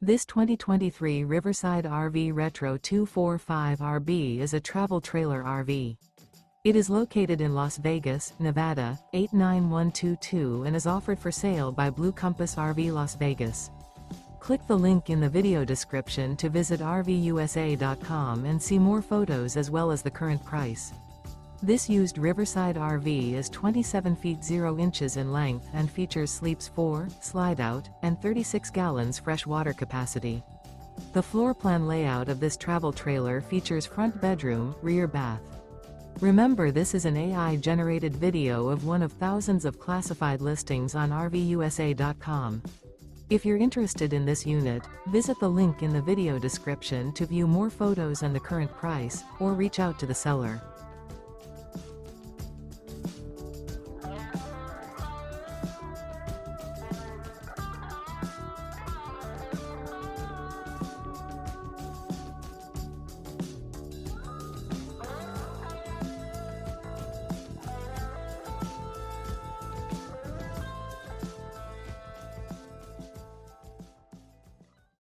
This 2023 Riverside RV Retro 245RB is a travel trailer RV. It is located in Las Vegas, Nevada, 89122 and is offered for sale by Blue Compass RV Las Vegas. Click the link in the video description to visit RVUSA.com and see more photos as well as the current price. This used Riverside RV is 27 feet 0 inches in length and features sleeps 4, slide-out, and 36 gallons fresh water capacity. The floor plan layout of this travel trailer features front bedroom, rear bath. Remember, this is an AI-generated video of one of thousands of classified listings on RVUSA.com. If you're interested in this unit, visit the link in the video description to view more photos and the current price, or reach out to the seller.